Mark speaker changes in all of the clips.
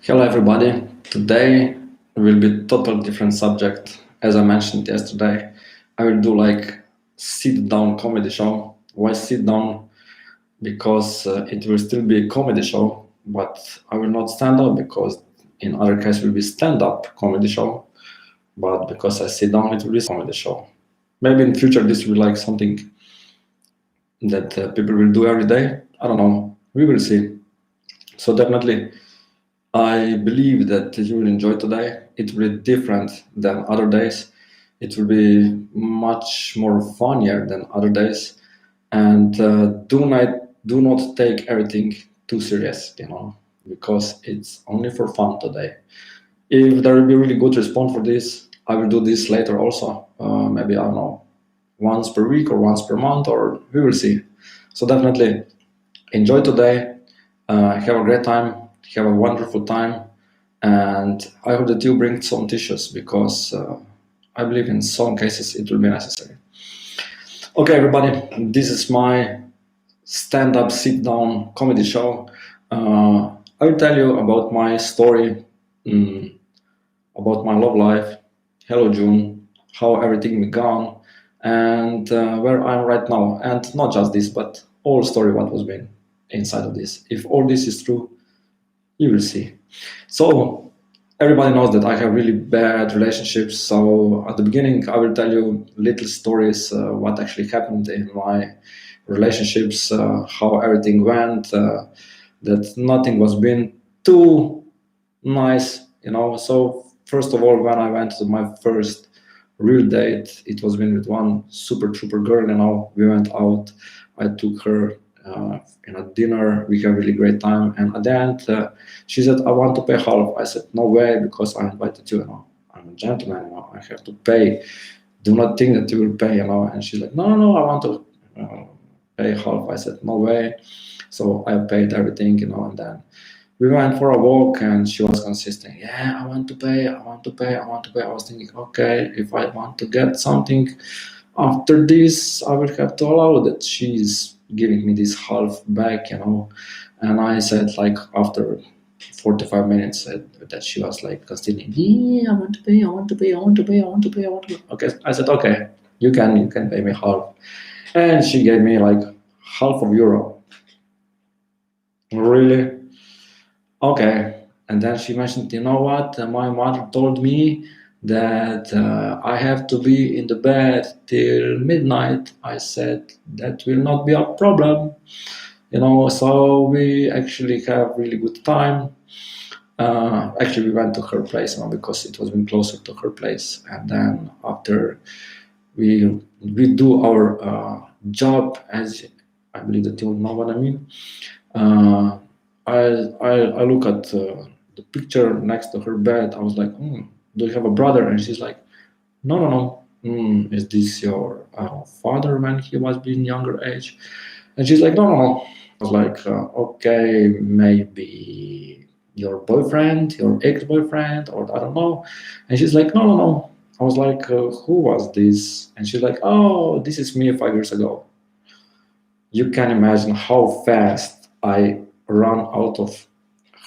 Speaker 1: Hello everybody. Today will be totally different subject. As I mentioned yesterday, I will do like sit down comedy show. Why sit down? Because it will still be a comedy show, but I will not stand up because in other case will be stand up comedy show. But because I sit down, it will be comedy show. Maybe in future this will be like something that people will do every day. I don't know. We will see. So definitely I believe that you will enjoy today. It will be different than other days. It will be much more funnier than other days, and do not take everything too serious, because it's only for fun today. If there will be really good response for this, I will do this later also. Maybe I don't know, once per week or once per month, or we will see. So definitely enjoy today. Have a great time. Have a wonderful time. And I hope that you bring some tissues because I believe in some cases it will be necessary. Okay, everybody, this is my stand-up, sit-down comedy show. I will tell you about my story, about my love life. Hello, June. How everything began, and where I'm right now. And not just this, but all story what was been inside of this. If all this is true, you will see. So everybody knows that I have really bad relationships. So at the beginning, I will tell you little stories, what actually happened in my relationships, how everything went, that nothing was been too nice. So first of all, when I went to my first real date, it was been with one super trooper girl. We went out. I took her in a dinner. We had a really great time, and at the end she said, I want to pay half. I said, no way, because I invited you. I'm a gentleman. I have to pay. Do not think that you will pay. And she's like, no, I want to pay half. I said, no way. So I paid everything. And then we went for a walk, and she was consistent. Yeah, I want to pay. I want to pay. I want to pay. I was thinking, okay, if I want to get something after this, I will have to allow that she's giving me this half back. And I said, like, after 45 minutes, that she was like continuing, yeah, I want to pay, I want to pay, I want to pay, I want to pay, I want to pay. Okay, I said, okay, you can pay me half. And she gave me like half of euro. Really? Okay. And then she mentioned, you know what? My mother told me that I have to be in the bed till midnight. I said, that will not be a problem. So we actually have really good time. Actually, we went to her place because it was been closer to her place. And then after we do our job, as I believe that you know what I mean. I look at the picture next to her bed. I was like, do you have a brother? And she's like, no. Is this your father when he was being younger age? And she's like, no. I was like, okay, maybe your boyfriend, your ex-boyfriend, or I don't know. And she's like, no. I was like, who was this? And she's like, oh, this is me 5 years ago. You can imagine how fast I ran out of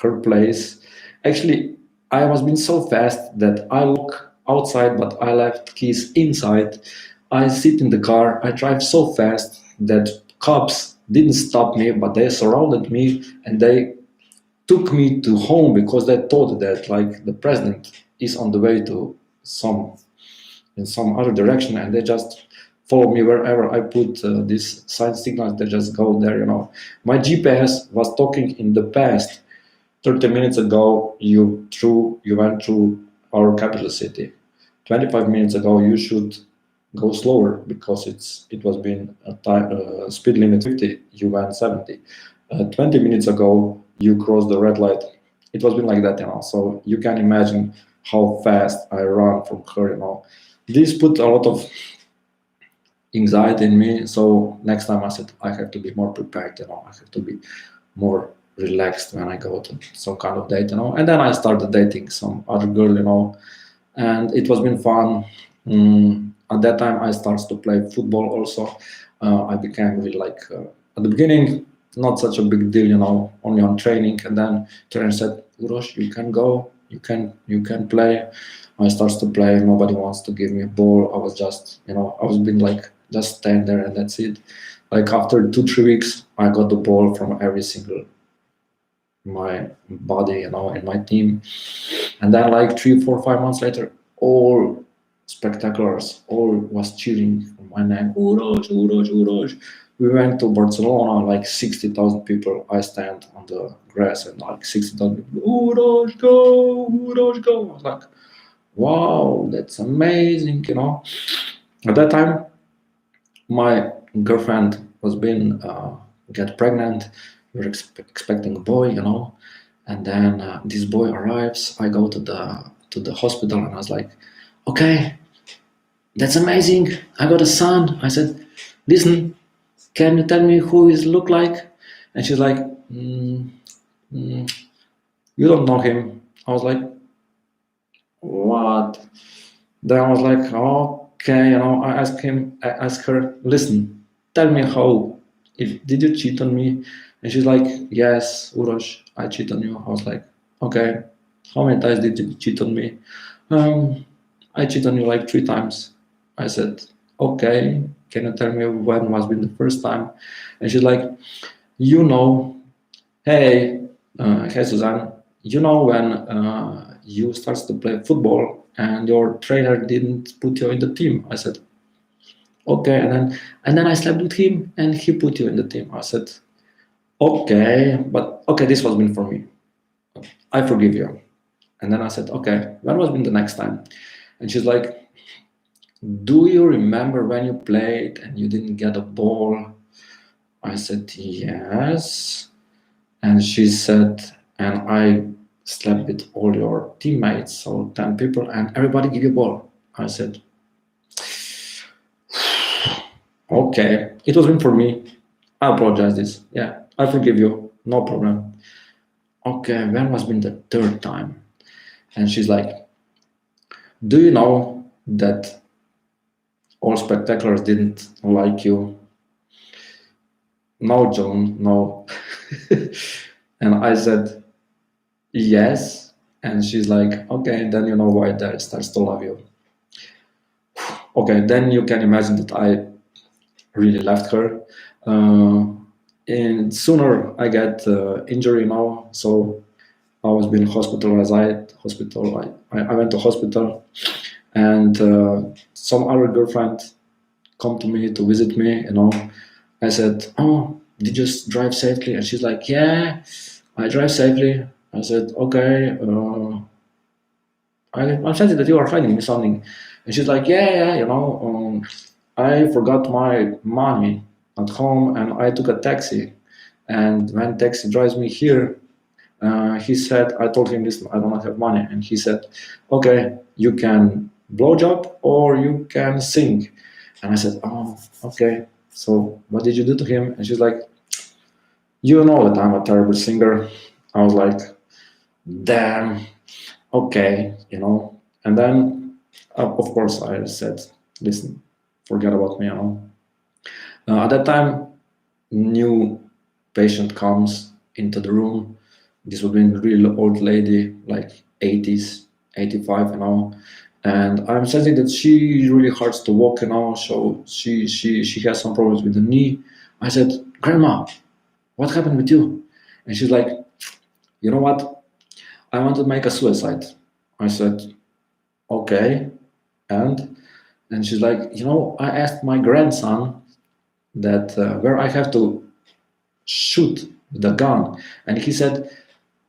Speaker 1: her place. Actually, I was being so fast that I look outside, but I left keys inside. I sit in the car. I drive so fast that cops didn't stop me, but they surrounded me and they took me to home because they thought that like the president is on the way to in some other direction, and they just follow me wherever I put these sign signals. They just go there. My GPS was talking in the past. 30 minutes ago, you went through our capital city. 25 minutes ago, you should go slower because it was being a speed limit 50. You went 70. 20 minutes ago, you crossed the red light. It was been like that. So you can imagine how fast I ran from her. This put a lot of anxiety in me. So next time I said I have to be more prepared. I have to be more relaxed when I go to some kind of date. And then I started dating some other girl. And it was been fun. At that time, I started to play football also. I became really at the beginning, not such a big deal, only on training. And then trainer said, Urosh, you can go, you can play. I starts to play. Nobody wants to give me a ball. I was just, I was being like, just stand there and that's it. Like after 2 3 weeks, I got the ball from every single my body, in my team. And then like 3 4 5 months later, all spectaculars, all was cheering for my name. Urosh, Urosh, Urosh. We went to Barcelona, like 60,000 people. I stand on the grass and like 60,000 people. Urosh, go, Urosh, go. I was like, wow, that's amazing. At that time, my girlfriend was being get pregnant. We were expecting a boy. And then this boy arrives. I go to the hospital and I was like, okay, that's amazing. I got a son. I said, listen, can you tell me who he look like? And she's like, mm, you don't know him. I was like, what? Then I was like, okay, I asked her, listen, tell me how, if did you cheat on me? And she's like, yes, Urosh, I cheat on you. I was like, okay, how many times did you cheat on me? Um, I cheat on you like 3 times. I said, okay, can you tell me when was been the first time? And she's like, you know, hey, hey Suzanne, when you starts to play football and your trainer didn't put you in the team. I said, okay, and then I slept with him and he put you in the team. I said, okay, but okay, this was been for me. I forgive you. And then I said, okay, when was been the next time? And she's like, do you remember when you played and you didn't get a ball? I said, yes. And she said, and I slept with all your teammates, so 10 people, and everybody give you a ball. I said, okay, it wasn't for me. I apologize this. Yeah, I forgive you. No problem. Okay, when was been the third time? And she's like, do you know that all spectaculars didn't like you? No, John, no. And I said, yes. And she's like, okay, then you know why they starts to love you. Okay, then you can imagine that I really left her. And sooner I get injury now, so I was being hospitalized. I went to hospital, and some other girlfriend come to me to visit me. I said, "Oh, did you drive safely?" And she's like, "Yeah, I drive safely." I said, "Okay, I'm sensing that you are hiding me something." And she's like, "Yeah, I forgot my money at home and I took a taxi. And when taxi drives me here, he said, I told him, listen, I do not have money." And he said, okay, you can blowjob or you can sing. And I said, oh, okay. So what did you do to him? And she's like, you know that I'm a terrible singer. I was like, damn, okay. And then, of course, I said, listen, forget about me. At that time, new patient comes into the room. This would be a real old lady, like 80s, 85. And I'm sensing that she really hurts to walk. So she has some problems with the knee. I said, Grandma, what happened with you? And she's like, you know what? I want to make a suicide. I said, okay. And she's like, I asked my grandson that where I have to shoot the gun. And he said,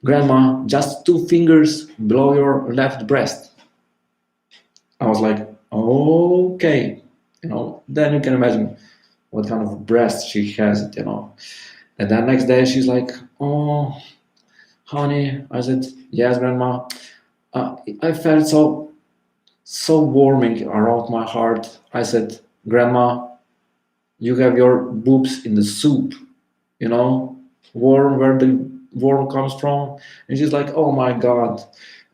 Speaker 1: Grandma, just 2 fingers below your left breast. I was like, okay. Then you can imagine what kind of breast she has. And then next day she's like, oh, honey. I said, yes, Grandma. I felt so warming around my heart. I said, Grandma, you have your boobs in the soup, warm where the warm comes from. And she's like, oh my God.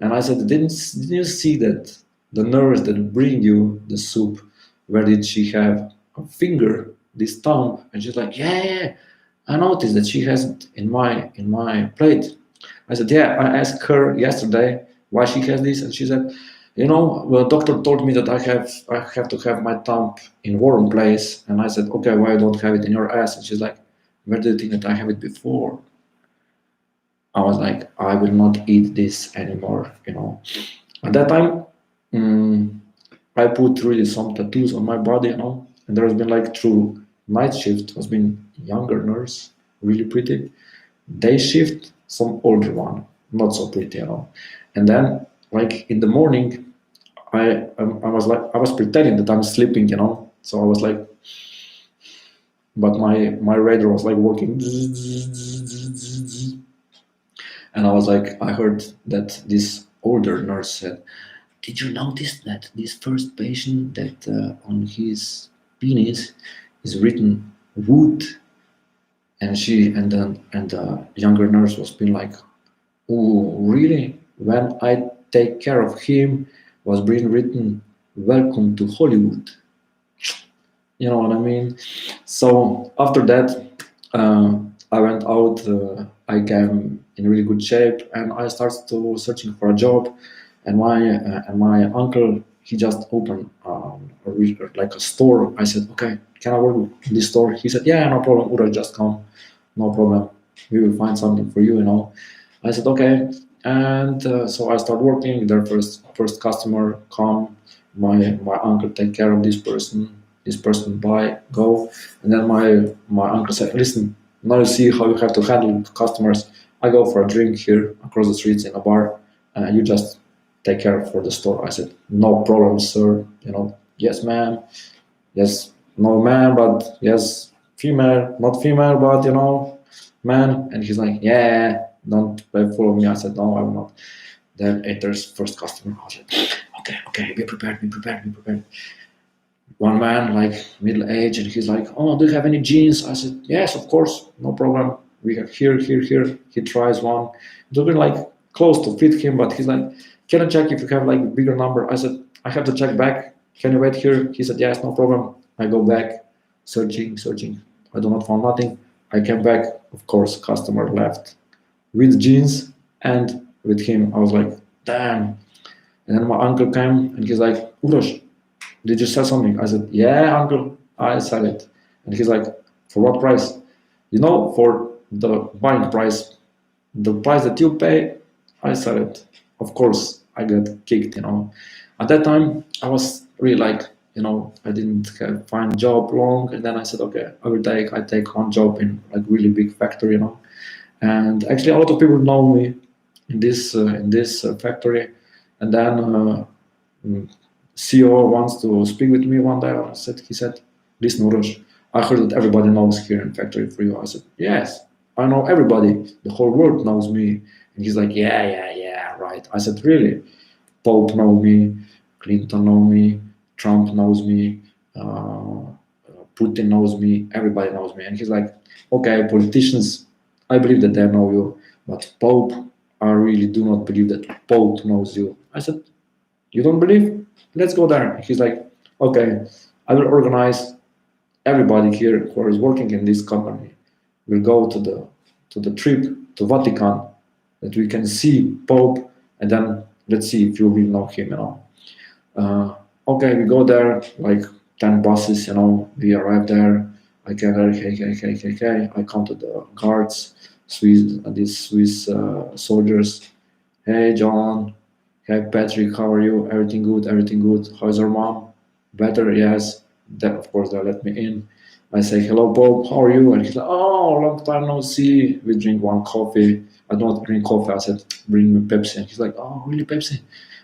Speaker 1: And I said, didn't you see that the nurse that bring you the soup, where did she have a finger, this thumb? And she's like, yeah, I noticed that she has it in my plate. I said, yeah, I asked her yesterday why she has this, and she said, the doctor told me that I have to have my thumb in warm place, and I said, okay, why I don't have it in your ass? And she's like, where do you think that I have it before? I was like, I will not eat this anymore. At that time, mm, I put really some tattoos on my body. And there has been like through night shift has been younger nurse, really pretty. Day shift, some older one, not so pretty. And then like in the morning, I was pretending that I'm sleeping. So I was like, but my radar was like working, and I was like, I heard that this older nurse said, "Did you notice that this first patient that on his penis is written wood?" And the younger nurse was being like, "Oh, really? When I take care of him, was being written, Welcome to Hollywood." You know what I mean? So after that, I went out. I came in really good shape, and I started to searching for a job. And my uncle, he just opened like a store. I said, okay, can I work in this store? He said, yeah, no problem. Ura, just come, no problem. We will find something for you. I said, okay, and so I start working. Their first customer come. My uncle take care of this person. This person buy, go, and then my uncle said, listen, now you see how you have to handle customers. I go for a drink here across the streets in a bar, and you just take care for the store. I said, no problem, sir. Yes, ma'am. Yes, no, ma'am, but yes, female, not female, but man. And he's like, yeah, don't follow me. I said, no, I will not. Then enters first customer. I said, okay, be prepared, be prepared, be prepared. One man, like middle age, and he's like, oh, do you have any jeans? I said, yes, of course, no problem. We have here, here, here. He tries one. It will be like close to fit him, but he's like, can I check if you have like bigger number? I said, I have to check back. Can you wait here? He said, yes, no problem. I go back, searching, searching. I do not find nothing. I came back. Of course, customer left with jeans and with him. I was like, damn. And then my uncle came and he's like, Urosh, did you sell something? I said, yeah, uncle, I sell it. And he's like, for what price? For the buying price, the price that you pay, I sell it. Of course, I got kicked. At that time, I was really like, I didn't find job long. And then I said, okay, I take one job in like really big factory. And actually, a lot of people know me in this factory. And then CEO wants to speak with me one day. He said, listen, Urosh, I heard that everybody knows here in factory for you. I said, yes, I know everybody. The whole world knows me. And he's like, yeah, right. I said, really? Pope knows me, Clinton knows me, Trump knows me, Putin knows me, everybody knows me. And he's like, okay, politicians, I believe that they know you, but Pope, I really do not believe that Pope knows you. I said, you don't believe? Let's go there. He's like, okay, I will organize everybody here who is working in this company. We'll go to the trip to Vatican that we can see Pope, and then let's see if you will know him. Okay, we go there, like 10 buses. We arrive there. I get there, hey. I come to the guards, these Swiss soldiers. Hey, John. Hey, Patrick, how are you? Everything good, everything good. How's your mom? Better, yes. Then, of course, they let me in. I say, hello, Bob, how are you? And he's like, oh, long time no see. We drink one coffee. I don't drink coffee. I said, bring me Pepsi. And he's like, oh, really, Pepsi?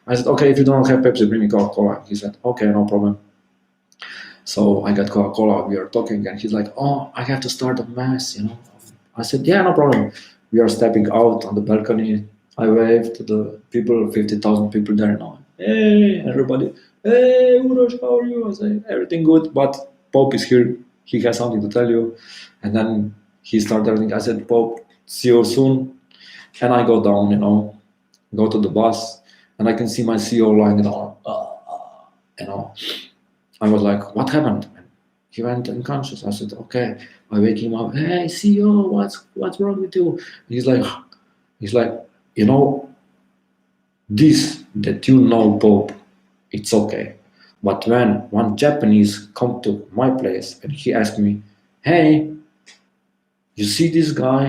Speaker 1: I said, okay, if you don't have Pepsi, bring me Coca-Cola. He said, okay, no problem. So I got Coca-Cola. We are talking, and he's like, oh, I have to start a mass. I said, yeah, no problem. We are stepping out on the balcony. I wave to the people, 50,000 people there now. Hey, everybody. Hey, Urosh, how are you? I say, everything good, but Pope is here. He has something to tell you. And then he started everything. I said, Pope, see you soon. And I go down, go to the bus, and I can see my CEO lying down. You know, I was like, what happened? He went unconscious. I said, okay. I wake him up. Hey, CEO, what's wrong with you? He's like, you know, this that you know Pope, it's okay. But when one Japanese come to my place and he asked me, hey, you see this guy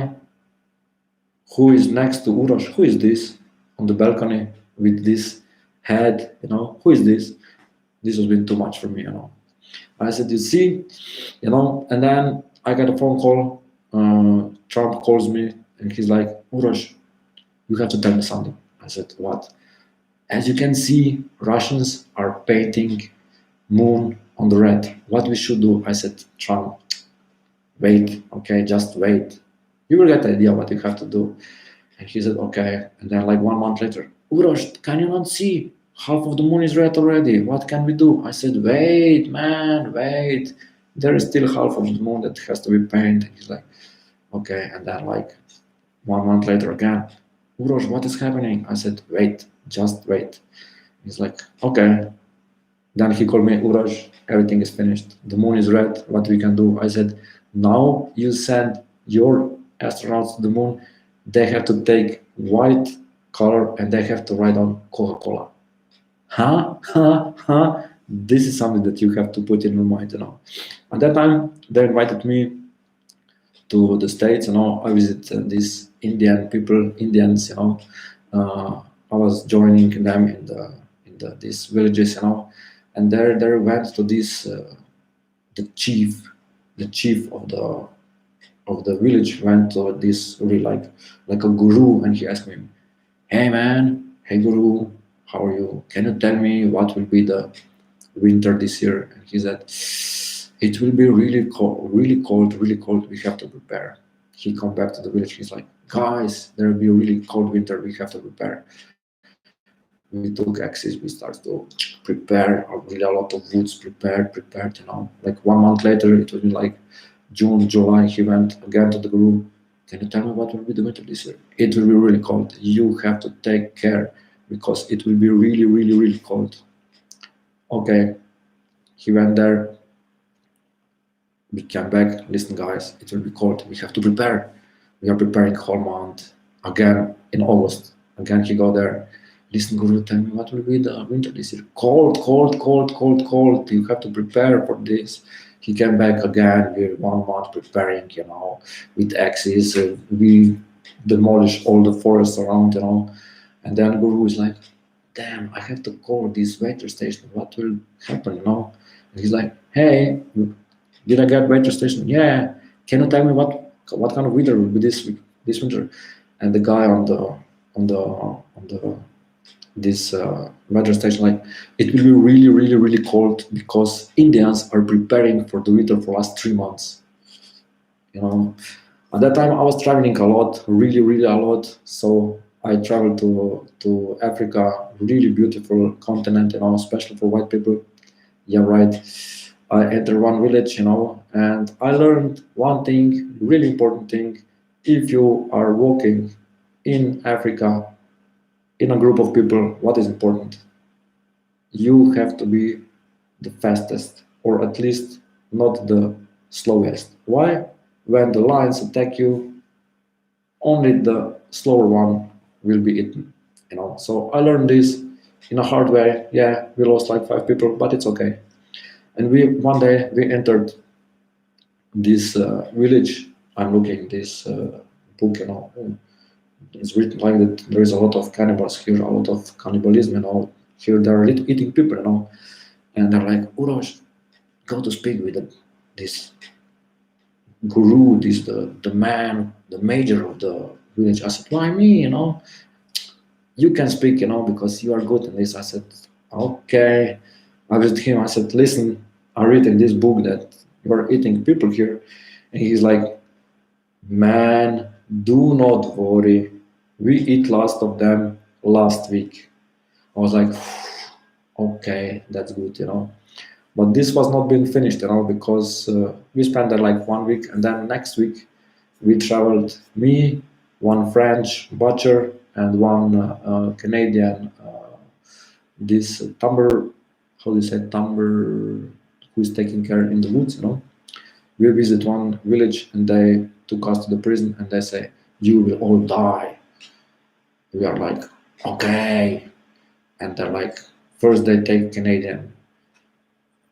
Speaker 1: who is next to Uroš? Who is this on the balcony with this head? You know, who is this? This has been too much for me, you know. I said, you see, you know, and then I got a phone call. Trump calls me and he's like, Uroš, you have to tell me something. I said, what? As you can see, Russians are painting moon on the red. What we should do? I said, Trump, wait, okay, just wait. You will get the idea what you have to do. And he said, okay. And then like 1 month later, Uroš, can you not see? Half of the moon is red already. What can we do? I said, wait, man, wait. There is still half of the moon that has to be painted. He's like, okay. And then like 1 month later again, Uroš, what is happening? I said, wait, just wait. He's like, okay. Then he called me, Uroš, everything is finished. The moon is red. What we can do? I said, now you send your astronauts to the moon. They have to take white color and they have to write on Coca-Cola. Huh? This is something that you have to put in your mind, you know. At that time, they invited me to the States, you know. I visited these Indians, you know. I was joining them in these villages, you know, and they went to this the chief of the village went to this really like a guru, and he asked me, hey man, hey guru, how are you? Can you tell me what will be the winter this year? And he said, it will be really cold. We have to prepare. He come back to the village. He's like, guys, there will be a really cold winter. We have to prepare. We took axes. We started to prepare really a lot of woods. Prepared. You know. Like 1 month later, it was like June, July. He went again to the guru. Can you tell me what will be the winter this year? It will be really cold. You have to take care because it will be really cold. Okay. He went there. We came back. Listen, guys, it will be cold. We have to prepare. We are preparing whole month. Again in August. Again he go there. Listen, guru, tell me what will be the winter this year. Cold. You have to prepare for this. He came back again. We're 1 month preparing, you know, with axes. We demolish all the forests around, you know. And then guru is like, damn, I have to call this weather station. What will happen, you know? And he's like, hey, did I get weather station? Yeah. Can you tell me what kind of weather will be this winter? And the guy on this weather station, like, it will be really cold because Indians are preparing for the winter for last 3 months. You know, at that time I was traveling a lot, really a lot. So I traveled to Africa, really beautiful continent, you know, especially for white people. Yeah, right. I entered one village, you know, and I learned one thing, really important thing. If you are walking in Africa, in a group of people, what is important? You have to be the fastest, or at least not the slowest. Why? When the lions attack you, only the slower one will be eaten. You know. So I learned this in a hard way. Yeah, we lost like 5 people, but it's okay. And one day we entered this village. I'm looking this book, you know. It's written like that there is a lot of cannibals here, a lot of cannibalism, you know. Here they are eating people, you know. And they're like, Uroš, go to speak with this guru, this the man, the major of the village. I said, why me, you know? You can speak, you know, because you are good in this. I said, okay. I visited him. I said, listen, I read in this book that you are eating people here. And he's like, man, do not worry. We eat last of them last week. I was like, okay, that's good, you know. But this was not being finished, you know, because we spent there like 1 week, and then next week we traveled, me, one French butcher, and one Canadian, this timber, how do you say, timber, who is taking care in the woods, you know. We visit one village and they took us to the prison and they say, you will all die. We are like, okay. And they're like, first they take Canadian.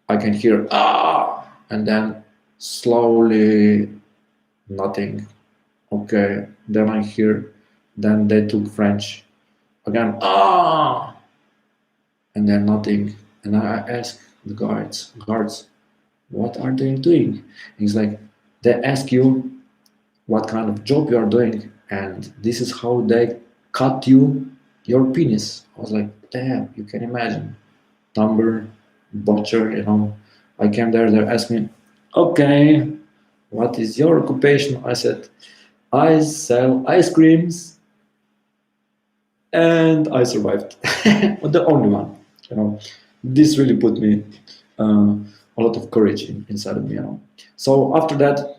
Speaker 1: I can hear, ah. And then slowly, nothing. Okay. Then I hear, then they took French. Again, ah. And then nothing. And I ask the guards, what are they doing? He's like, they ask you what kind of job you are doing, and this is how they cut you your penis. I was like, damn, you can imagine. Number, butcher, I came there, they asked me, okay, what is your occupation? I said, I sell ice creams, and I survived. The only one, This really put me a lot of courage inside of me. So after that,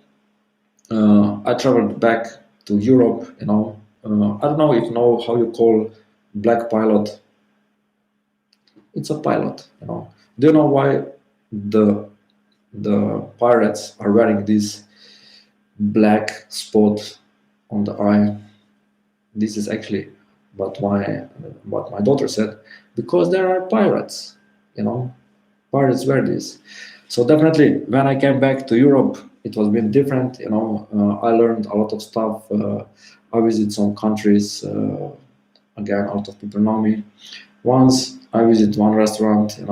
Speaker 1: I traveled back to Europe. I don't know if you know how you call black pilot. It's a pilot. Do you know why the the pirates are wearing this black spot on the eye? This is actually what my daughter said, because there are pirates. You know, pirates wear this. So definitely, when I came back to Europe, it was been different. I learned a lot of stuff. I visited some countries. Again, a lot of people know me. Once I visited one restaurant, and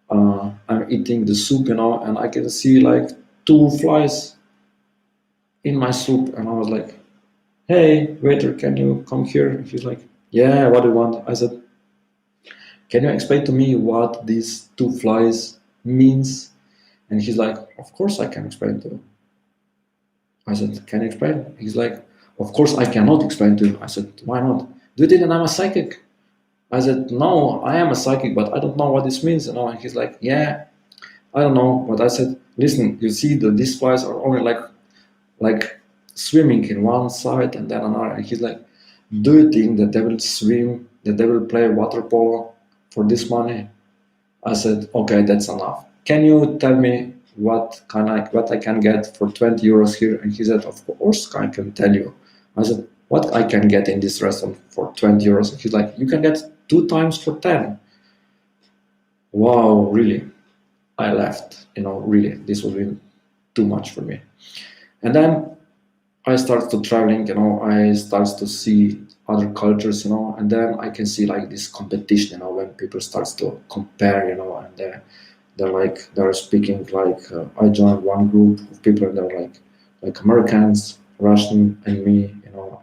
Speaker 1: I'm eating the soup, and I can see like two flies in my soup, and I was like, "Hey, waiter, can you come here?" He's like, "Yeah, what do you want?" I said, "Can you explain to me what these two flies means?" And he's like, "Of course I can explain to you." I said, "Can you explain?" He's like, "Of course I cannot explain to you." I said, "Why not?" "Do you think that I'm a psychic?" I said, "No, I am a psychic, but I don't know what this means." And he's like, "Yeah, I don't know." But I said, "Listen, you see that these flies are only like swimming in one side and then another." And he's like, "Do you think that they will swim, that they will play water polo for this money?" I said, "Okay, that's enough. Can you tell me what I can get for 20 euros here?" And he said, "Of course I can tell you." I said, "What I can get in this restaurant for 20 euros?" And he's like, "You can get two times for 10." Wow, really? I left. Really, this was really too much for me. And then I started to traveling. I started to see other cultures. And then I can see like this competition. When people starts to compare. And they're speaking like I joined one group of people, and they're like Americans, Russian, and me.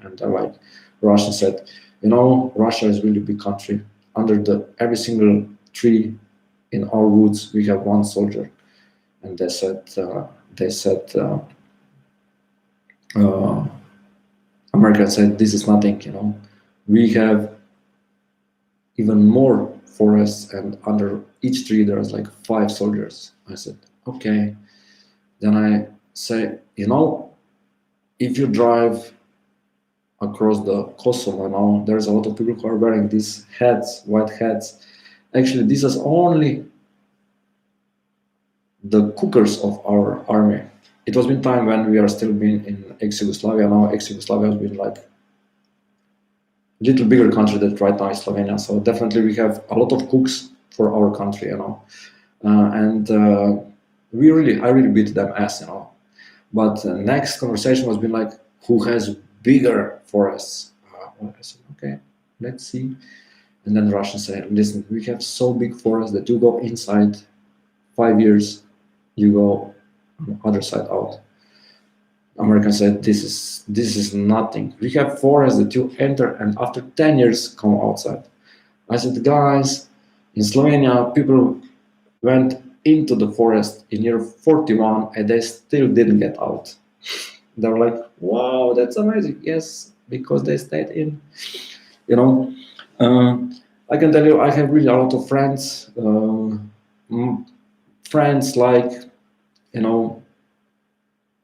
Speaker 1: And they're like, Russian said, Russia is really big country. Under the every single tree in our woods we have one soldier. And they said uh, America said, this is nothing. We have even more forests, and under each tree there's like 5 soldiers. I said, okay. Then I say, if you drive across the Kosovo now, there's a lot of people who are wearing these hats, white hats. Actually, this is only the cookers of our army. It was been time when we are still being in ex-Yugoslavia. Now ex-Yugoslavia has been like a little bigger country than right now is Slovenia. So definitely we have a lot of cooks for our country, and I really beat them ass. But next conversation was been like, who has bigger forests? I said, okay, let's see. And then the Russians say, listen, we have so big forests that you go inside 5 years, you go on the other side out. American said, this is nothing. We have forests that you enter and after 10 years come outside. I said, guys, in Slovenia, people went into the forest in year 41 and they still didn't get out. They were like, wow, that's amazing. Yes, because they stayed in. Uh, I can tell you, I have really a lot of friends. Friends like,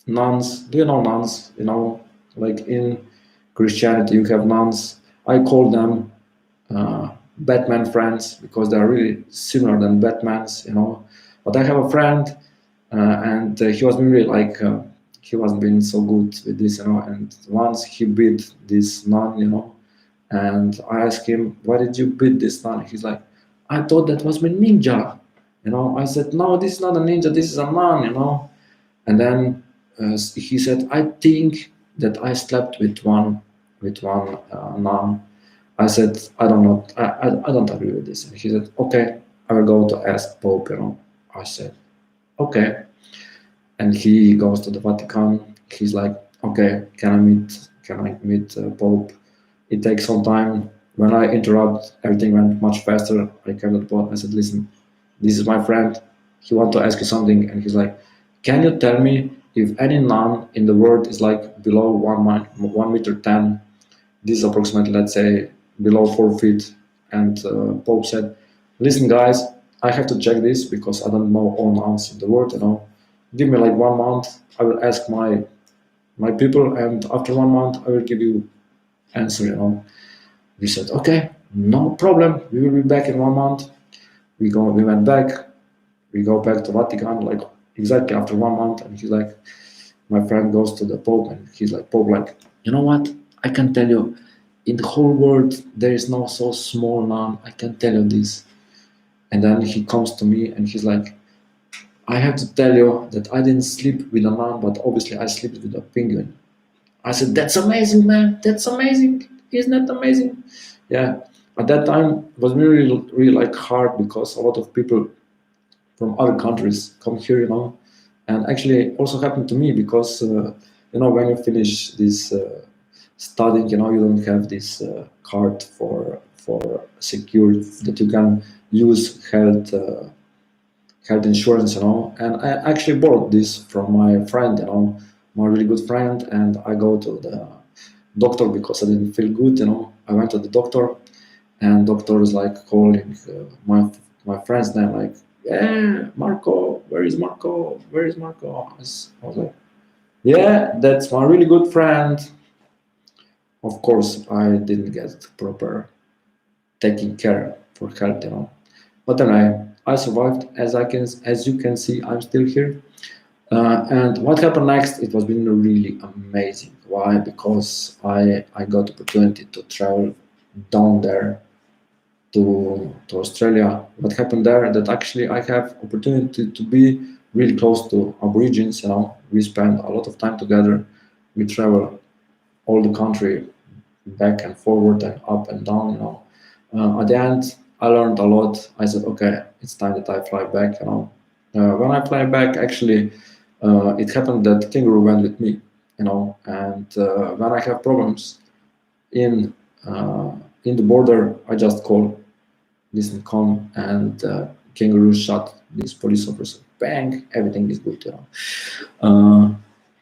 Speaker 1: nuns. Do you know nuns? Like in Christianity, you have nuns. I call them Batman friends because they are really similar than Batman's. But I have a friend, and he was really like he was being so good with this, and once he beat this nun, and I asked him, why did you beat this nun? He's like, I thought that was my ninja. I said, no, this is not a ninja, this is a nun, And then he said, I think that I slept with one nun. I said, I don't know, I don't agree with this. And he said, okay, I will go to ask Pope, I said, okay. And he goes to the Vatican. He's like, okay, can I meet Pope? It takes some time. When I interrupt, everything went much faster. I came to the Pope. I said, listen, this is my friend. He want to ask you something. And he's like, can you tell me if any nun in the world is like below 1 meter 10? This is approximately, let's say, below 4 feet. And Pope said, listen, guys, I have to check this because I don't know all nuns in the world, Give me like 1 month. I will ask my people, and after 1 month, I will give you answer. We said, okay, no problem. We will be back in 1 month. We went back. We go back to Vatican like exactly after 1 month, and he's like, my friend goes to the Pope, and he's like, Pope, like, you know what? I can tell you, in the whole world there is no so small nun. I can tell you this. And then he comes to me, and he's like, I have to tell you that I didn't sleep with a nun, but obviously I slept with a penguin. I said, that's amazing, man. That's amazing. Isn't that amazing? Yeah. At that time, it was really, really like hard because a lot of people from other countries come here, And actually, it also happened to me because, when you finish this studying, you don't have this card for secure that you can use health insurance, And I actually borrowed this from my friend, my really good friend, and I go to the doctor because I didn't feel good, I went to the doctor, and doctor is like calling my friend's name, like, yeah, Marco, where is Marco? Where is Marco? I was like, yeah, that's my really good friend. Of course, I didn't get proper taking care for health, But anyway, I survived. As you can see, I'm still here. And what happened next? It was been really amazing. Why? Because I got opportunity to travel down there to Australia. What happened there? That actually I have opportunity to be really close to Aborigines. We spend a lot of time together. We travel all the country, back and forward and up and down. At the end, I learned a lot. I said, okay, it's time that I fly back. When I fly back, actually, it happened that kangaroo went with me. And when I have problems in in the border, I just call, listen, come, and kangaroo shot this police officer. Bang, everything is good.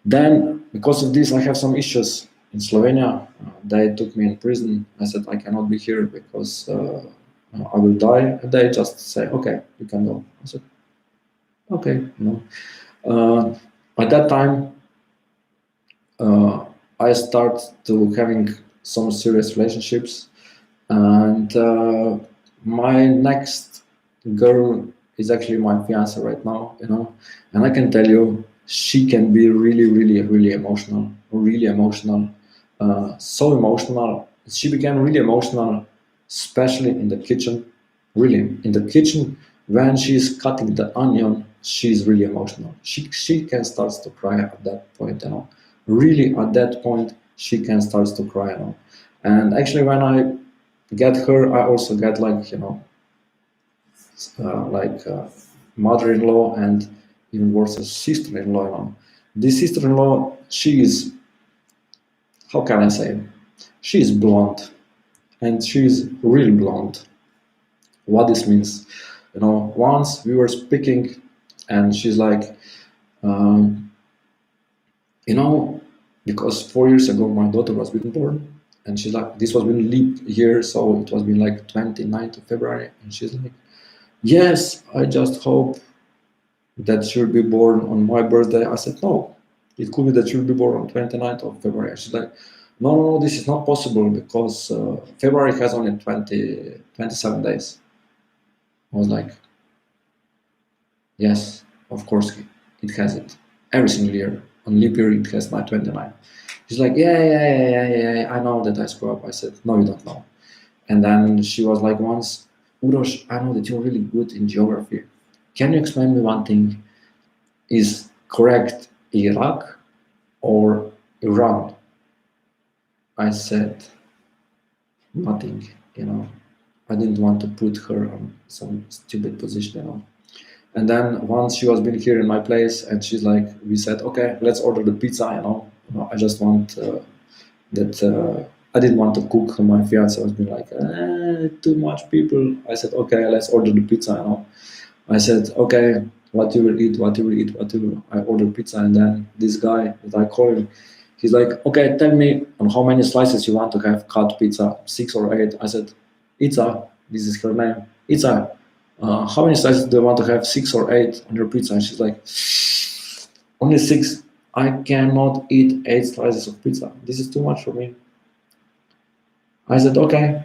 Speaker 1: Then, because of this, I have some issues in Slovenia. They took me in prison. I said I cannot be here because I will die. And they just say, okay, you can go. I said, okay. At that time, I start to having some serious relationships, and my next girl is actually my fiance right now. And I can tell you, she can be really, really, really emotional, really emotional, so emotional. She became really emotional, especially in the kitchen. Really, in the kitchen, when she's cutting the onion, she's really emotional. She can start to cry at that point. Really, at that point, she can start to cry. And actually, when I get her, I also get like mother-in-law, and even worse, a sister-in-law. This sister-in-law, she is, how can I say, she is blonde, and she is real blonde. What this means, once we were speaking, and she's like, um, because 4 years ago my daughter was being born, and she's like, this was been leap year, so it was been like 29th of February, and she's like, yes, I just hope that she'll be born on my birthday. I said, no, it could be that she'll be born on 29th of February. She's like, no, no, this is not possible because February has only 27 days. I was like, yes, of course it has it, every single year. on leap year it has 929. She's like, yeah, I know that I screw up. I said, no, you don't know. And then she was like once, Urosh, I know that you're really good in geography. Can you explain me one thing? Is correct Iraq or Iran? I said, nothing, you know. I didn't want to put her on some stupid position, you know. And then once she was been here in my place, and she's like, we said, okay, let's order the pizza, you know. I just want that. I didn't want to cook. My fiance was being like, too much people. I said, okay, let's order the pizza, you know. I said, okay, what you will eat, what you will eat, what you will. I ordered pizza, and then this guy that I call him, he's like, okay, tell me on how many slices you want to have cut pizza, 6 or 8. I said, Itza, this is her name, Itza, how many slices do you want to have, 6 or 8 on your pizza? And she's like, only 6. I cannot eat 8 slices of pizza. This is too much for me. I said, okay,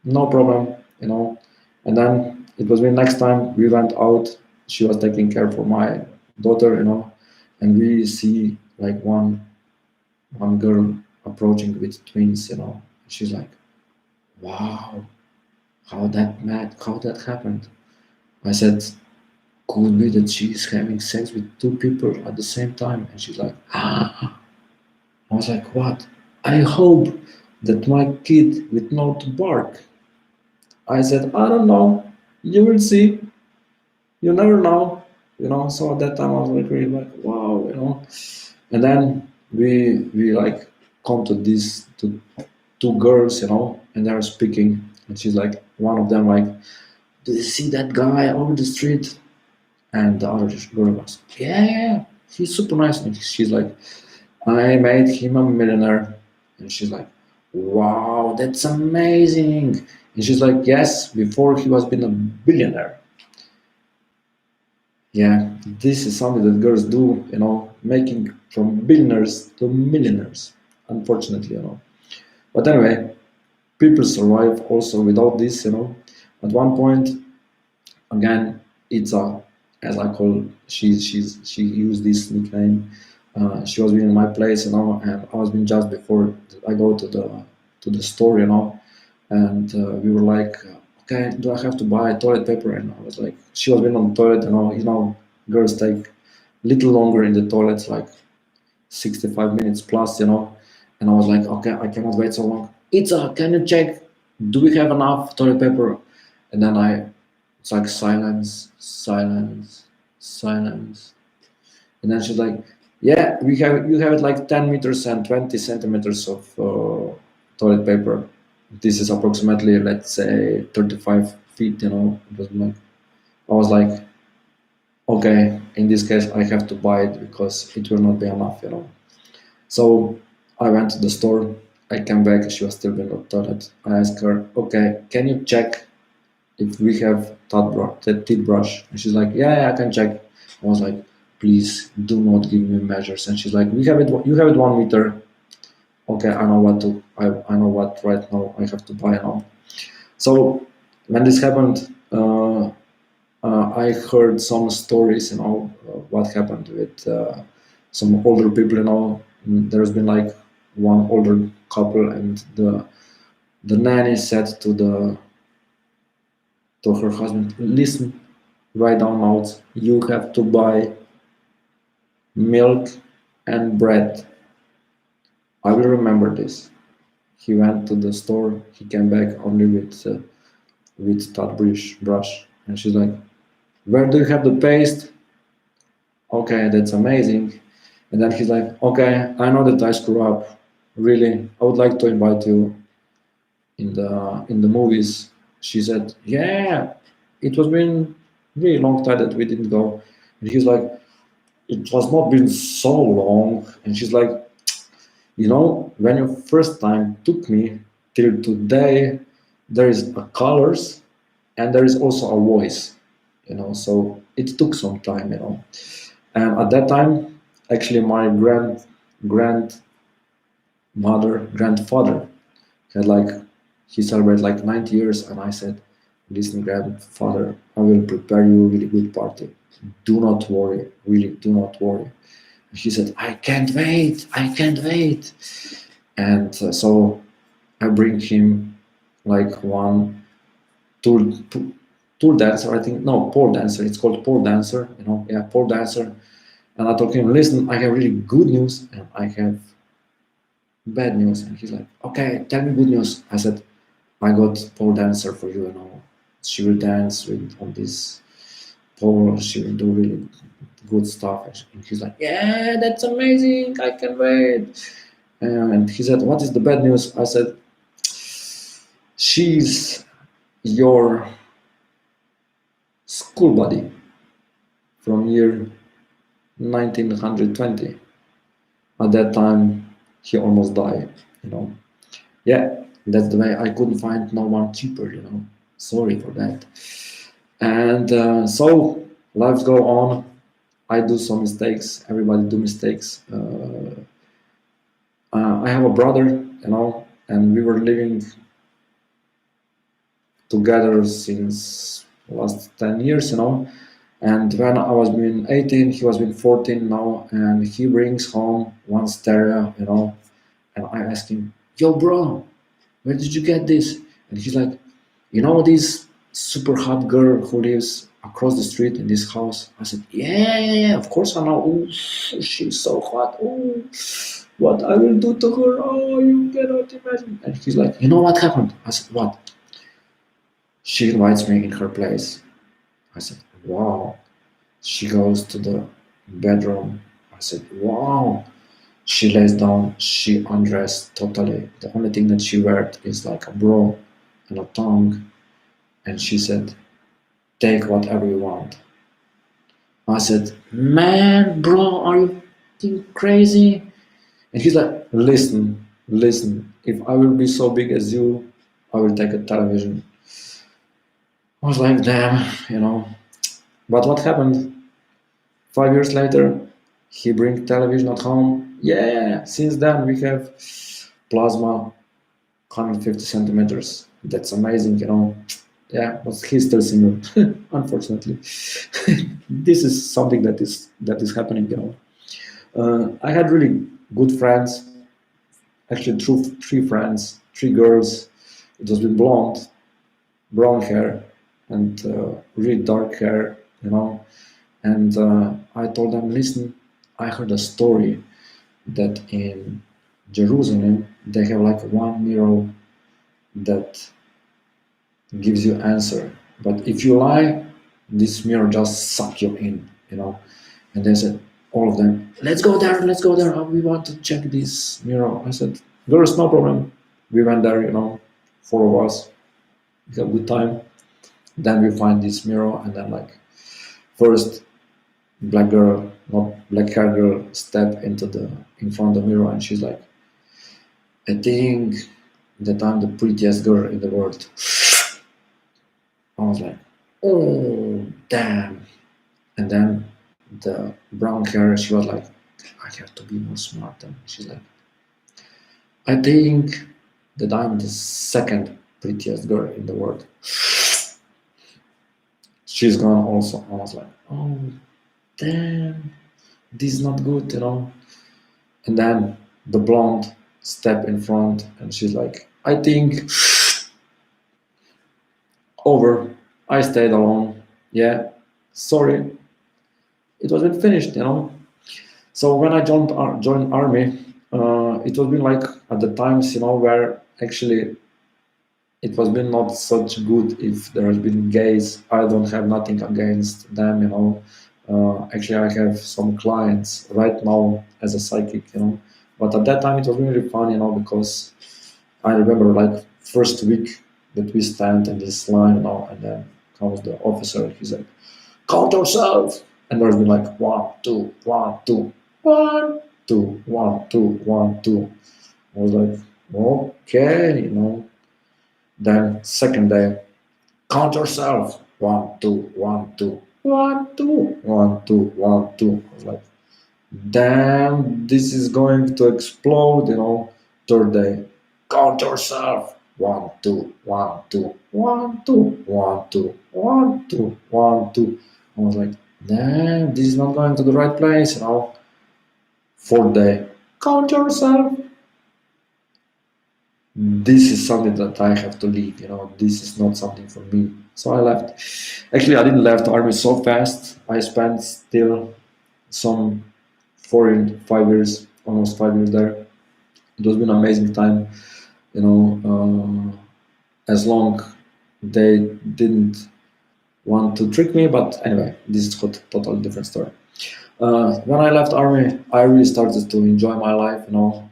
Speaker 1: no problem, you know. And then it was the next time we went out, she was taking care for my daughter, you know, and we see like one girl approaching with twins, you know. She's like, wow, how that happened. I said, could be that she's having sex with 2 people at the same time. And she's like, ah. I was like, what? I hope that my kid will not bark. I said, I don't know. You will see. You never know. You know, so at that time I was like really like, wow, you know. And then we like come to these to 2 girls, you know, and they're speaking, and she's like, one of them like, do you see that guy over the street? And the other girl was, yeah, he's super nice. And she's like, I made him a millionaire. And she's like, wow, that's amazing. And she's like, yes, before he was been a billionaire. Yeah, this is something that girls do, you know, making from billionaires to millionaires, unfortunately, you know. But anyway, people survive also without this, you know. At one point, again, it's a, as I call, she used this nickname. She was in my place, you know, and I was being just before I go to the store, you know, and we were like, okay, do I have to buy toilet paper? And I was like, she was been on the toilet, you know, girls take little longer in the toilets, like 65 minutes plus, you know, and I was like, okay, I cannot wait so long. Can you check? Do we have enough toilet paper? And then it's like silence, silence, silence. And then she's like, yeah, you have it like 10 meters and 20 centimeters of toilet paper. This is approximately, let's say, 35 feet, you know. It was like, I was like, okay, in this case, I have to buy it because it will not be enough, you know. So I went to the store. I came back. She was still in the toilet. I asked her, okay, can you check if we have teeth brush? And she's like, yeah, I can check. I was like, please do not give me measures. And she's like, you have it 1 meter. Okay, I know what right now I have to buy now. So when this happened, I heard some stories, you know, what happened with some older people, you know. There's been like one older couple, and the nanny said to her husband, listen, write down notes. You have to buy milk and bread. I will remember this. He went to the store. He came back only with brush, and she's like, "Where do you have the paste?" Okay, that's amazing. And then he's like, "Okay, I know that I screw up. Really, I would like to invite you in the movies." She said, "Yeah, it was been really long time that we didn't go." And he's like, "It has not been so long." And she's like, you know, when you first time took me till today, there is a colors and there is also a voice, you know. So it took some time, you know. And at that time, actually, my grandfather had like, he celebrated like 90 years, and I said, listen, grandfather, I will prepare you a really good party. Do not worry, really, do not worry. He said, I can't wait. And so I bring him like one tour, tour dancer, I think, no, pole dancer, it's called pole dancer, yeah, pole dancer. And I told him, listen, I have really good news and I have bad news. And he's like, okay, tell me good news. I said, I got pole dancer for you, She will dance with on this pole, she will do really good stuff. And he's like, yeah, that's amazing, I can wait. And he said, what is the bad news? I said, she's your school buddy from year 1920. At that time, he almost died, Yeah, that's the way. I couldn't find no one cheaper. Sorry for that. And so lives go on. I do some mistakes. Everybody do mistakes. I have a brother, and we were living together since last 10 years, And when I was being 18, he was being 14 now, and he brings home one stereo, And I asked him, "Yo, bro, where did you get this?" And he's like, this super hot girl who lives across the street in this house. I said, yeah, yeah, yeah, of course I know. Oh, she's so hot. Oh, what I will do to her. Oh, you cannot imagine. And he's like, you know what happened? I said, what? She invites me in her place. I said, wow. She goes to the bedroom. I said, wow. She lays down, she undressed totally. The only thing that she wears is like a bra and a tongue. And she said, take whatever you want. I said, man, bro, are you fucking crazy? And he's like, listen, if I will be so big as you, I will take a television. I was like, damn. But what happened? 5 years later, he brings television at home. Yeah, since then we have plasma 150 centimeters. That's amazing. Yeah, but he's still single, unfortunately. This is something that is happening. I had really good friends, actually three friends, three girls. It was with blonde, brown hair, and really dark hair. And I told them, listen, I heard a story that in Jerusalem they have like one mirror that gives you answer. But if you lie, this mirror just suck you in. And they said, all of them, let's go there, we want to check this mirror. I said, girls, no problem. We went there, four of us. We had a good time. Then we find this mirror, and then like first black girl, not black hair girl, step in front of the mirror, and she's like, I think that I'm the prettiest girl in the world. I was like, oh damn. And then the brown hair, she was like, I have to be more smart. And she's like, I think that I'm the second prettiest girl in the world. She's gone also. I was like, oh damn, this is not good. And then the blonde step in front, and she's like, I think over. I stayed alone. Yeah, sorry, it wasn't finished. So when I joined army, it was been like at the times, where actually it was been not such good if there has been gays. I don't have nothing against them. Actually, I have some clients right now as a psychic. But at that time it was really fun, because I remember like first week that we stand in this line, and then comes the officer. He's like, count yourself. And there's been like 1, 2, 1, 2, 1, 2, 1, 2, 1, 2. I was like, okay. Then second day, count yourself. 1, 2, 1, 2, 1, 2, 1, 2, 1, 2. I was like, damn, this is going to explode. Third day, count yourself. 1, 2, 1, 2, 1, 2, 1, 2, 1, 2, 1, 2. I was like, damn, this is not going to the right place. Fourth day, count yourself. This is something that I have to leave. This is not something for me. So I left. Actually, I didn't left the army so fast. I spent still some 5 years, almost 5 years there. It was been an amazing time. You know, as long they didn't want to trick me, but anyway, this is a totally different story. When I left army, I really started to enjoy my life.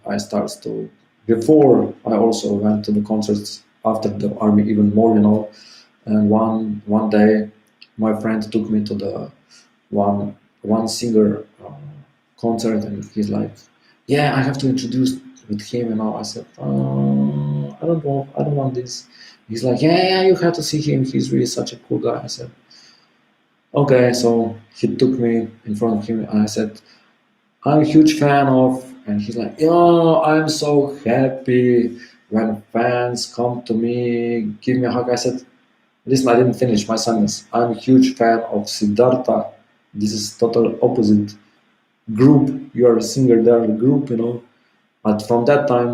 Speaker 1: I started to. Before I also went to the concerts after the army even more. And one day, my friend took me to the one singer concert, and he's like, "Yeah, I have to introduce with him." I said, I don't want this." He's like, "Yeah, yeah, you have to see him. He's really such a cool guy." I said, "Okay." So he took me in front of him, and I said, "I'm a huge fan of," and he's like, "Oh, I'm so happy when fans come to me, give me a hug." I said, "Listen, I didn't finish my sentence. I'm a huge fan of Siddhartha. This is total opposite group. You are a singer, they are a group. But from that time,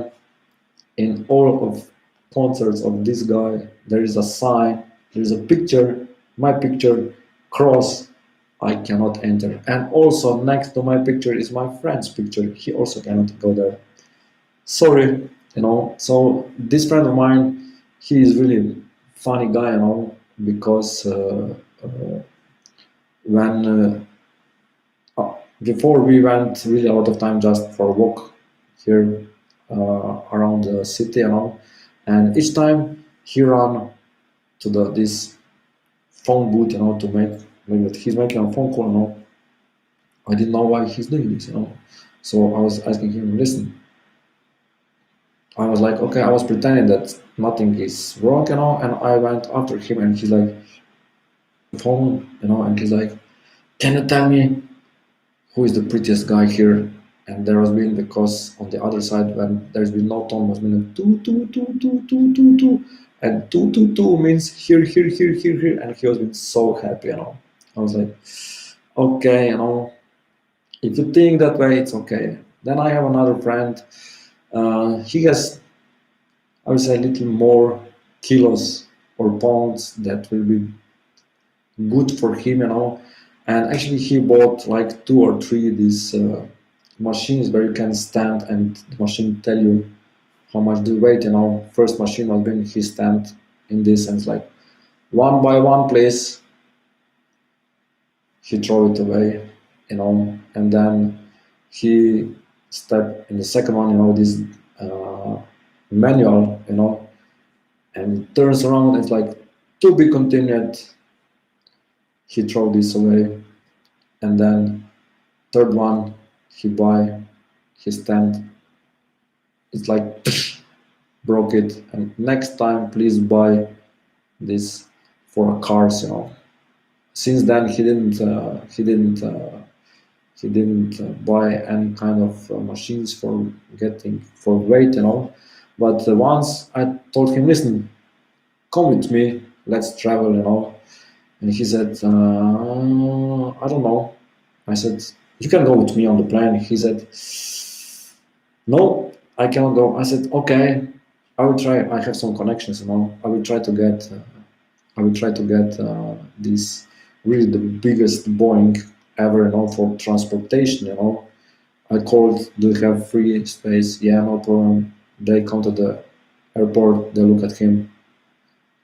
Speaker 1: in all of concerts of this guy, there is a sign, there is a picture, my picture, cross. I cannot enter. And also next to my picture is my friend's picture. He also cannot go there. Sorry. So this friend of mine, he is really funny guy. Because when before we went really a lot of time just for a walk here around the city. And each time he ran to this phone booth to make maybe that he's making a phone call. I didn't know why he's doing this. So I was asking him, listen. I was like, okay, I was pretending that nothing is wrong. And I went after him, and he's like, phone. And he's like, can you tell me who is the prettiest guy here? And there has been, because on the other side, when there's been no tone, has been two, two, two, two, two, two, two, and two, two, two means here, here, here, here, here, and he was been so happy. I was like, okay. If you think that way, it's okay. Then I have another friend. He has, I would say, a little more kilos or pounds that will be good for him. And actually, he bought like 2 or 3 these machines where you can stand and the machine tell you how much do you weight. First machine was being he stand in this, and it's like one by one place he throw it away. And then he step in the second one, this manual, and it turns around. It's like to be continued. He throw this away, and then third one he buy, he stand. It's like broke it, and next time please buy this for cars. Since then he didn't buy any kind of machines for getting for weight. But once I told him, listen, come with me, let's travel. And he said, I don't know. I said, you can go with me on the plane. He said, no, I cannot go. I said, okay, I will try. I have some connections. I will try to get. This really the biggest Boeing ever. For transportation. I called. Do you have free space? Yeah, no problem. They come to the airport. They look at him.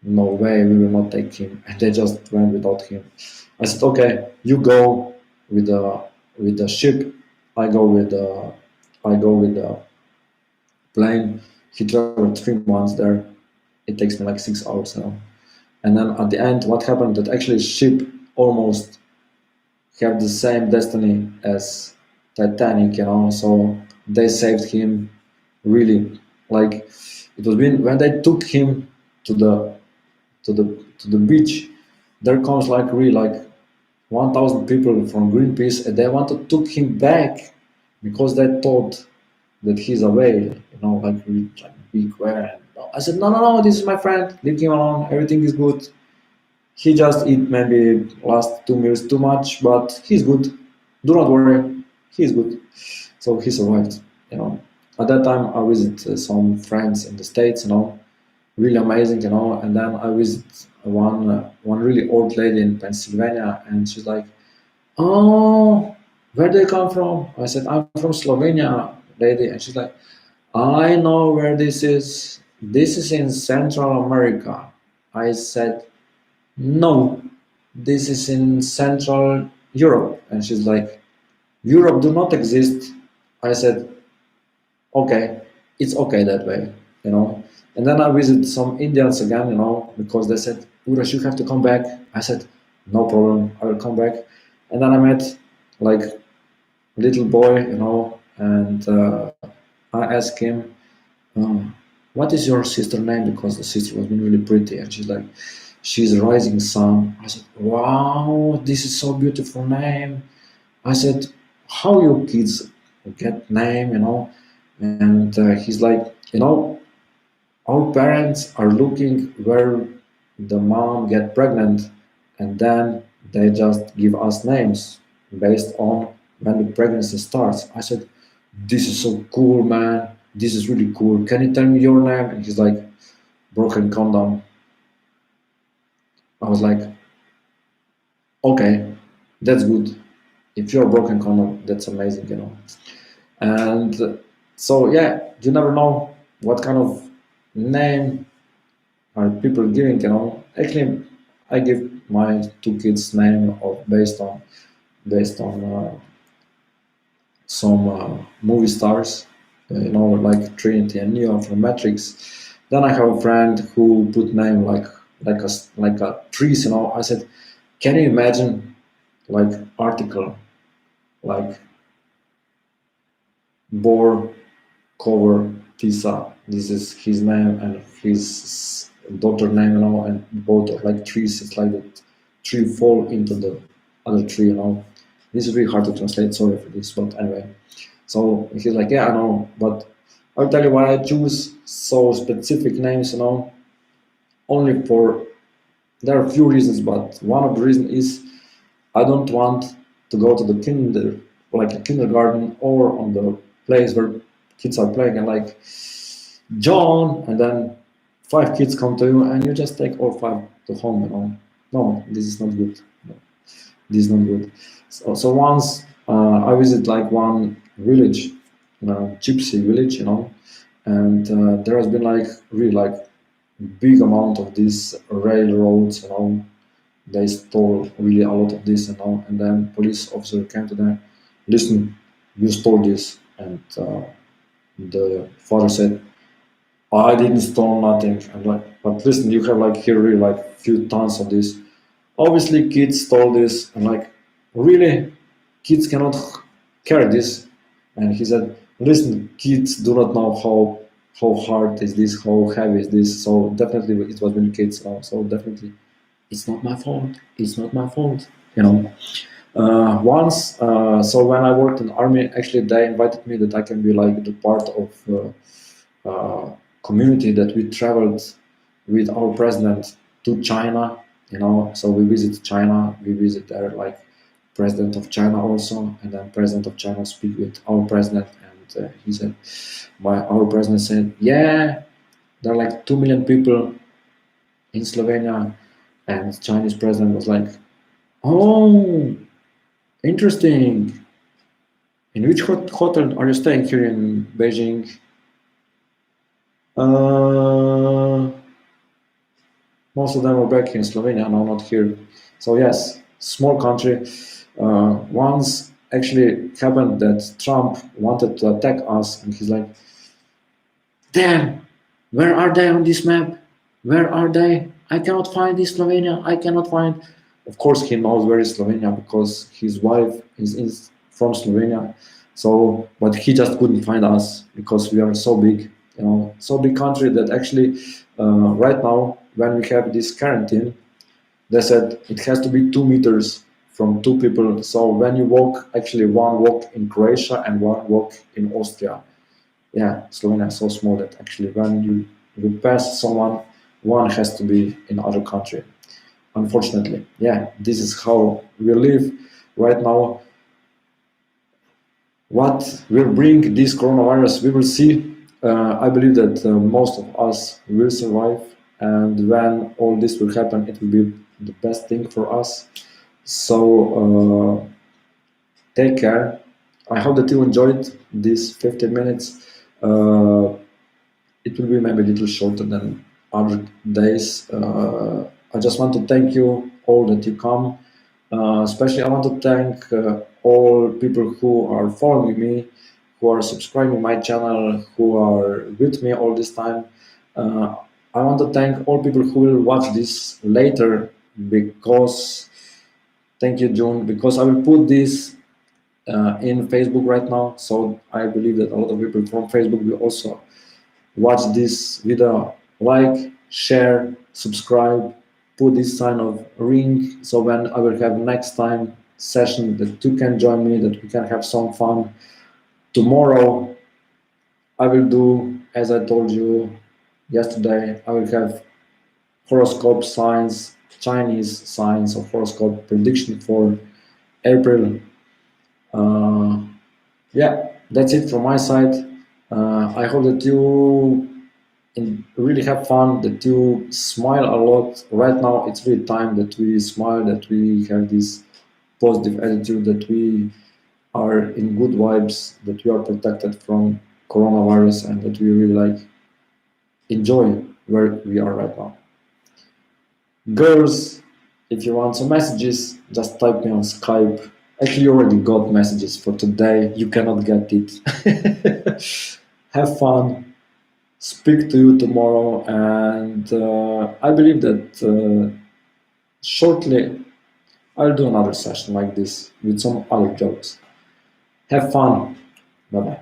Speaker 1: No way, we will not take him. And they just went without him. I said, okay, you go with the ship. I go with the plane. He traveled 3 months there. It takes me like 6 hours now. And then at the end, what happened that actually ship almost have the same destiny as Titanic. So they saved him really. Like it was when they took him to the beach, there comes like really like 1,000 people from Greenpeace, and they wanted to took him back because they thought that he's a whale. Like really like big whale. I said, no, no, no, this is my friend. Leave him alone. Everything is good. He just eat maybe last 2 meals too much, but he's good. Do not worry. he's good. So he survived. At that time I visit some friends in the States. Really amazing. And then I visit one really old lady in Pennsylvania, and she's like, "Oh, where do you come from?" I said, "I'm from Slovenia, lady." And she's like, "I know where this is. This is in Central America." I said, "No, this is in Central Europe." And she's like, "Europe do not exist." I said, "Okay, it's okay that way, you know." And then I visited some Indians again, because they said, "Uras, you have to come back." I said, "No problem, I will come back." And then I met like little boy, and I asked him, "What is your sister name?" Because the sister was really pretty, and she's like, "She's Rising Sun." I said, "Wow, this is so beautiful name." I said, "How you kids get name?" And he's like, "Our parents are looking where the mom get pregnant, and then they just give us names based on when the pregnancy starts." I said, "This is so cool, man. This is really cool. Can you tell me your name?" And he's like, "Broken Condom." I was like, "Okay, that's good. If you're Broken Condom, that's amazing. And so, yeah, you never know what kind of name are people giving. Actually, I give my two kids name of based on some movie stars, like Trinity and Neo from Matrix. Then I have a friend who put name like a trees. I said, "Can you imagine like article like Bor cover Tisa? This is his name and his daughter name, and both are like trees. It's like the tree fall into the other tree. This is really hard to translate. Sorry for this, but anyway. So he's like, "Yeah, I know, but I'll tell you why I choose so specific names. Only for there are a few reasons, but one of the reasons is I don't want to go to the like a kindergarten or on the place where kids are playing and like John, and then five kids come to you and you just take all five to home. No, this is not good. No, this is not good." So once I visit like one village, gypsy village, and there has been like really like big amount of these railroads. They stole really a lot of this, and then police officer came to them, "Listen, you stole this." And the father said, "I didn't steal nothing." I'm like, "But listen, you have like here really like few tons of this. Obviously kids stole this." And like, "Really? Kids cannot carry this?" And he said, "Listen, kids do not know how hard is this, how heavy is this. So definitely it was when kids. So definitely it's not my fault. It's not my fault. You know. Once, so when I worked in the army, actually they invited me that I can be like the part of community that we traveled with our president to China. So we visit China. We visit there like president of China also, and then president of China speak with our president, and he said, our president said, "Yeah, there are like 2 million people in Slovenia," and Chinese president was like, "Oh, interesting. In which hotel are you staying here in Beijing?" Uh, Most of them are back in Slovenia, no, not here. So yes, small country. Once actually happened that Trump wanted to attack us, and he's like, "Damn, where are they on this map? Where are they? I cannot find this Slovenia. I cannot find." Of course, he knows where is Slovenia because his wife is from Slovenia. So, but he just couldn't find us because we are so big, so big country that actually right now when we have this quarantine, they said it has to be 2 meters from two people. So when you walk, actually one walk in Croatia and one walk in Austria. Yeah, Slovenia is so small that actually when you pass someone, one has to be in other country. Unfortunately, yeah, this is how we live right now. what will bring this coronavirus, we will see. I believe that most of us will survive, and when all this will happen, it will be the best thing for us. So take care. I hope that you enjoyed these 15 minutes. It will be maybe a little shorter than other days. I just want to thank you all that you come. Especially, I want to thank all people who are following me, who are subscribing my channel, who are with me all this time. Uh, I want to thank all people who will watch this later, because thank you, June, because I will put this in Facebook right now. So I believe that a lot of people from Facebook will also watch this video, like, share, subscribe, put this sign of ring, so when I will have next time session that you can join me, that we can have some fun. Tomorrow I will do, as I told you yesterday, I will have horoscope signs, Chinese signs of horoscope prediction for April. Uh, yeah, that's it from my side. I hope that you and really have fun, that you smile a lot. Right now it's really time that we smile, that we have this positive attitude, that we are in good vibes, that we are protected from coronavirus, and that we really like enjoy where we are right now. Girls, if you want some messages, just type me on Skype. Actually, you already got messages for today, you cannot get it. Have fun, speak to you tomorrow, and I believe that shortly I'll do another session like this with some other jokes. Have fun. Bye bye.